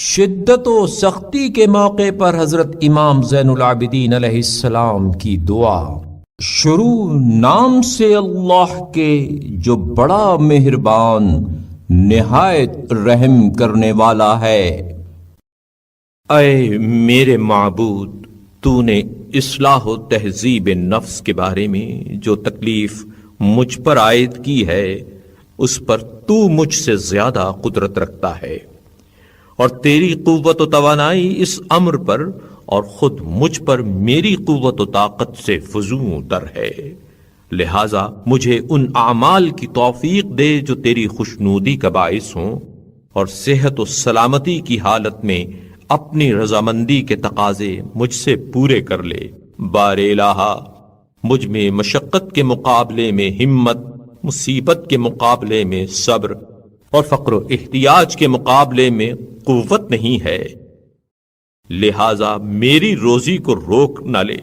شدت و سختی کے موقع پر حضرت امام زین العابدین علیہ السلام کی دعا۔ شروع نام سے اللہ کے جو بڑا مہربان نہایت رحم کرنے والا ہے۔ اے میرے معبود، تو نے اصلاح و تہذیب نفس کے بارے میں جو تکلیف مجھ پر عائد کی ہے، اس پر تو مجھ سے زیادہ قدرت رکھتا ہے، اور تیری قوت و توانائی اس امر پر اور خود مجھ پر میری قوت و طاقت سے فزوں تر ہے۔ لہذا مجھے ان اعمال کی توفیق دے جو تیری خوشنودی کا باعث ہوں، اور صحت و سلامتی کی حالت میں اپنی رضامندی کے تقاضے مجھ سے پورے کر لے۔ بار الہا، مجھ میں مشقت کے مقابلے میں ہمت، مصیبت کے مقابلے میں صبر، اور فقر و احتیاج کے مقابلے میں قوت نہیں ہے۔ لہذا میری روزی کو روک نہ لے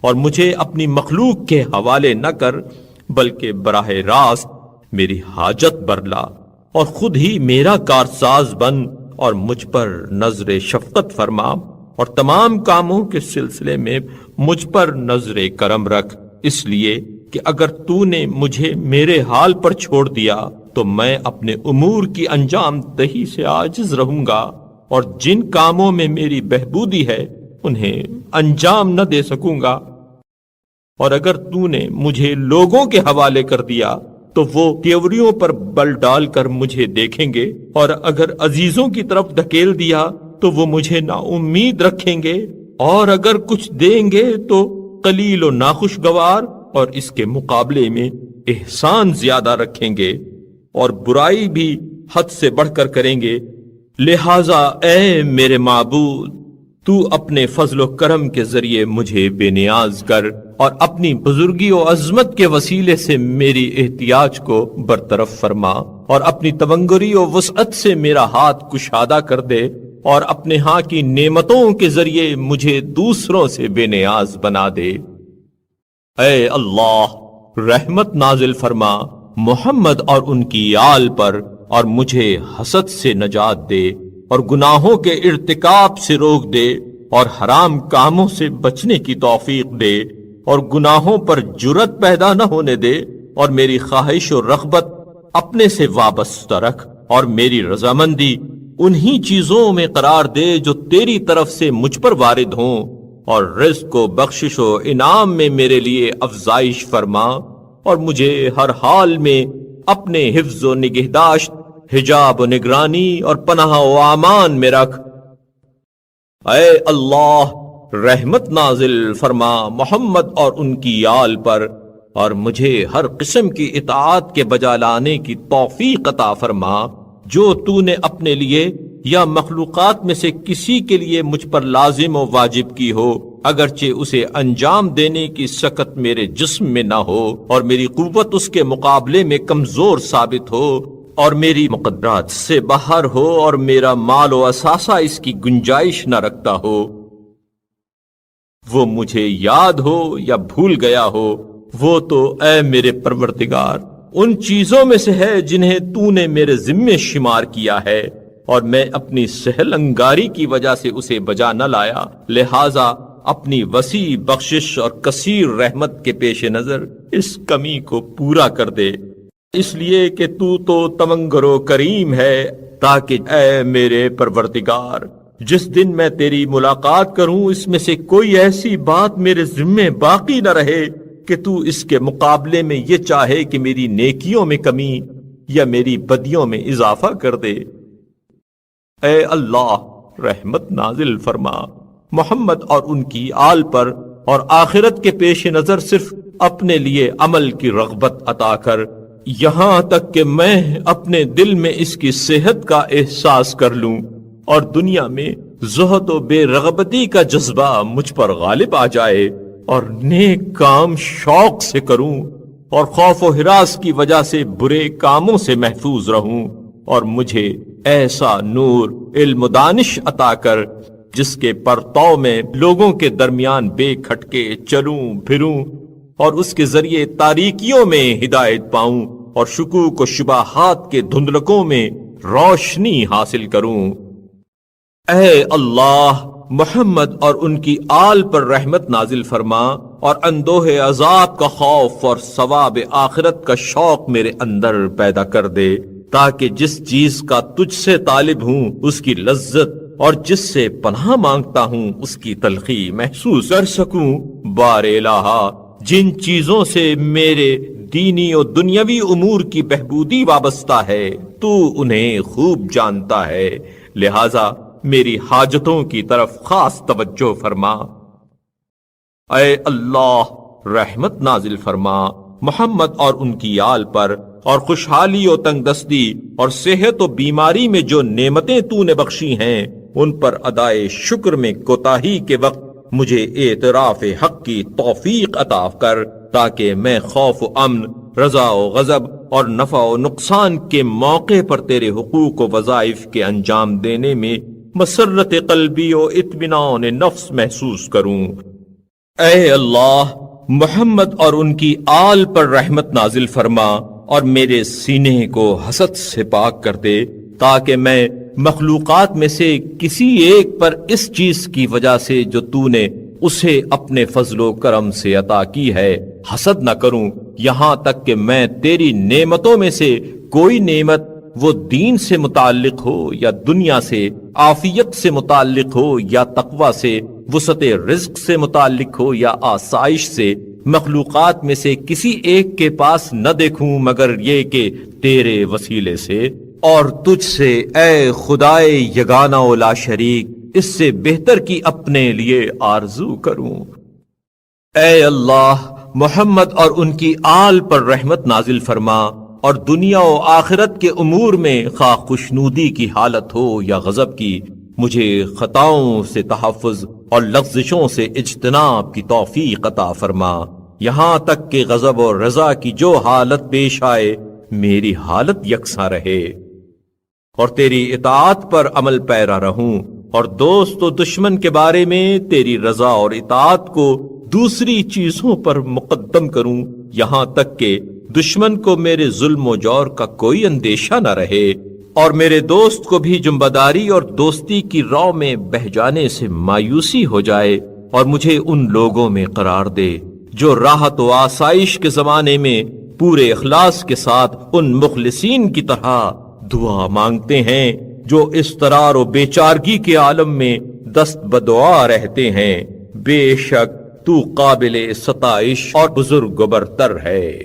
اور مجھے اپنی مخلوق کے حوالے نہ کر، بلکہ براہ راست میری حاجت برلا اور خود ہی میرا کارساز بن، اور مجھ پر نظر شفقت فرما، اور تمام کاموں کے سلسلے میں مجھ پر نظر کرم رکھ، اس لیے کہ اگر تو نے مجھے میرے حال پر چھوڑ دیا تو میں اپنے امور کی انجام دہی سے عاجز رہوں گا، اور جن کاموں میں میری بہبودی ہے انہیں انجام نہ دے سکوں گا۔ اور اگر تو نے مجھے لوگوں کے حوالے کر دیا تو وہ تیوریوں پر بل ڈال کر مجھے دیکھیں گے، اور اگر عزیزوں کی طرف دھکیل دیا تو وہ مجھے نا امید رکھیں گے، اور اگر کچھ دیں گے تو قلیل و ناخوشگوار، اور اس کے مقابلے میں احسان زیادہ رکھیں گے، اور برائی بھی حد سے بڑھ کر کریں گے۔ لہذا اے میرے معبود، تو اپنے فضل و کرم کے ذریعے مجھے بے نیاز کر، اور اپنی بزرگی و عظمت کے وسیلے سے میری احتیاج کو برطرف فرما، اور اپنی تونگری و وسعت سے میرا ہاتھ کشادہ کر دے، اور اپنے ہاں کی نعمتوں کے ذریعے مجھے دوسروں سے بے نیاز بنا دے۔ اے اللہ، رحمت نازل فرما محمد اور ان کی آل پر، اور مجھے حسد سے نجات دے، اور گناہوں کے ارتکاب سے روک دے، اور حرام کاموں سے بچنے کی توفیق دے، اور گناہوں پر جرأت پیدا نہ ہونے دے، اور میری خواہش و رغبت اپنے سے وابستہ رکھ، اور میری رضامندی انہی چیزوں میں قرار دے جو تیری طرف سے مجھ پر وارد ہوں، اور رزق و بخشش و انعام میں میرے لیے افزائش فرما، اور مجھے ہر حال میں اپنے حفظ و نگہداشت، حجاب و نگرانی اور پناہ و امان میں رکھ۔ اے اللہ، رحمت نازل فرما محمد اور ان کی آل پر، اور مجھے ہر قسم کی اطاعت کے بجا لانے کی توفیق عطا فرما جو تو نے اپنے لیے یا مخلوقات میں سے کسی کے لیے مجھ پر لازم و واجب کی ہو، اگرچہ اسے انجام دینے کی سکت میرے جسم میں نہ ہو، اور میری قوت اس کے مقابلے میں کمزور ثابت ہو، اور میری مقدرات سے باہر ہو، اور میرا مال و اثاثہ اس کی گنجائش نہ رکھتا ہو۔ وہ مجھے یاد ہو یا بھول گیا ہو، وہ تو اے میرے پروردگار ان چیزوں میں سے ہے جنہیں تو نے میرے ذمے شمار کیا ہے، اور میں اپنی سہل انگاری کی وجہ سے اسے بجا نہ لایا۔ لہذا اپنی وسیع بخشش اور کثیر رحمت کے پیش نظر اس کمی کو پورا کر دے، اس لیے کہ تو تونگر و کریم ہے، تاکہ اے میرے پروردگار جس دن میں تیری ملاقات کروں اس میں سے کوئی ایسی بات میرے ذمے باقی نہ رہے کہ تو اس کے مقابلے میں یہ چاہے کہ میری نیکیوں میں کمی یا میری بدیوں میں اضافہ کر دے۔ اے اللہ، رحمت نازل فرما محمد اور ان کی آل پر، اور آخرت کے پیش نظر صرف اپنے لیے عمل کی رغبت عطا کر، یہاں تک کہ میں اپنے دل میں اس کی صحت کا احساس کر لوں، اور دنیا میں زہد و بے رغبتی کا جذبہ مجھ پر غالب آ جائے، اور نیک کام شوق سے کروں، اور خوف و ہراس کی وجہ سے برے کاموں سے محفوظ رہوں، اور مجھے ایسا نور علم و دانش عطا کر جس کے پرتو میں لوگوں کے درمیان بے کھٹکے چلوں پھروں، اور اس کے ذریعے تاریکیوں میں ہدایت پاؤں، اور شکوک و شبہات کے دھندلکوں میں روشنی حاصل کروں۔ اے اللہ محمد اور ان کی آل پر رحمت نازل فرما اور اندوہ عذاب کا خوف اور ثواب آخرت کا شوق میرے اندر پیدا کر دے، تاکہ جس چیز کا تجھ سے طالب ہوں اس کی لذت اور جس سے پناہ مانگتا ہوں اس کی تلخی محسوس کر سکوں۔ بار الہا، جن چیزوں سے میرے دینی اور دنیاوی امور کی بہبودی وابستہ ہے تو انہیں خوب جانتا ہے، لہذا میری حاجتوں کی طرف خاص توجہ فرما۔ اے اللہ رحمت نازل فرما محمد اور ان کی آل پر، اور خوشحالی و تنگ دستی اور صحت و بیماری میں جو نعمتیں تو نے بخشی ہیں ان پر ادائے شکر میں کوتاہی کے وقت مجھے اعتراف حق کی توفیق عطا کر، تاکہ میں خوف و امن، رضا و غضب اور نفع و نقصان کے موقع پر تیرے حقوق و وظائف کے انجام دینے میں مسرت قلبی و اطمینان نفس محسوس کروں۔ اے اللہ محمد اور ان کی آل پر رحمت نازل فرما اور میرے سینے کو حسد سے پاک کر دے، تاکہ میں مخلوقات میں سے کسی ایک پر اس چیز کی وجہ سے جو تو نے اسے اپنے فضل و کرم سے عطا کی ہے حسد نہ کروں، یہاں تک کہ میں تیری نعمتوں میں سے کوئی نعمت وہ دین سے متعلق ہو یا دنیا سے، عافیت سے متعلق ہو یا تقوی سے، وسعت رزق سے متعلق ہو یا آسائش سے، مخلوقات میں سے کسی ایک کے پاس نہ دیکھوں مگر یہ کہ تیرے وسیلے سے، اور تجھ سے اے خدائے یگانہ و لا شریک اس سے بہتر کی اپنے لیے آرزو کروں۔ اے اللہ محمد اور ان کی آل پر رحمت نازل فرما اور دنیا و آخرت کے امور میں خواہ خوشنودی کی حالت ہو یا غضب کی، مجھے خطاؤں سے تحفظ اور لغزشوں سے اجتناب کی توفیق عطا فرما، یہاں تک کہ غضب اور رضا کی جو حالت پیش آئے میری حالت یکساں رہے اور تیری اطاعت پر عمل پیرا رہوں، اور دوست و دشمن کے بارے میں تیری رضا اور اطاعت کو دوسری چیزوں پر مقدم کروں، یہاں تک کہ دشمن کو میرے ظلم و جور کا کوئی اندیشہ نہ رہے، اور میرے دوست کو بھی جنبداری اور دوستی کی راہ میں بہ جانے سے مایوسی ہو جائے، اور مجھے ان لوگوں میں قرار دے جو راحت و آسائش کے زمانے میں پورے اخلاص کے ساتھ ان مخلصین کی طرح دعا مانگتے ہیں جو اضطرار و بیچارگی کے عالم میں دست بدعا رہتے ہیں۔ بے شک تو قابل ستائش اور بزرگ و برتر ہے۔